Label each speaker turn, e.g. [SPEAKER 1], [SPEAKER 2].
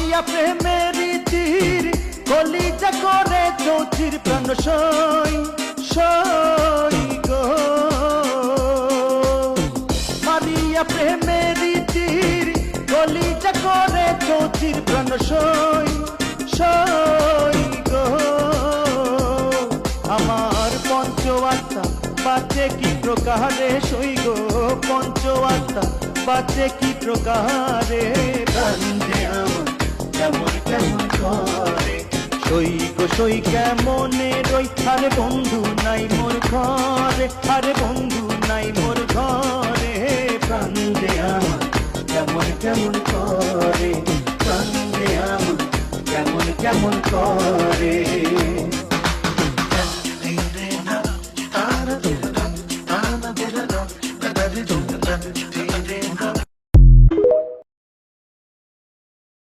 [SPEAKER 1] মারিয়া প্রেমেরই তীর কলিজা করে চৌচির প্রাণ সই সই গো। মারিয়া প্রেমেরই তীর কলিজা করে চৌচির প্রাণ সই সই গো। আমার পঞ্চ আত্মা বাঁচে কি প্রকারে সই গো, পঞ্চ আত্মা বাঁচে কি প্রকারে। কান্দে আমার কেমন কেমন করে সই গো সই কেমনে রই। আরে বন্ধু নাই মোর ঘরে, আরে বন্ধু নাই মোর ঘরে। কান্দে আমার কেমন কেমন করে, কান্দে আমার কেমন কেমন করে।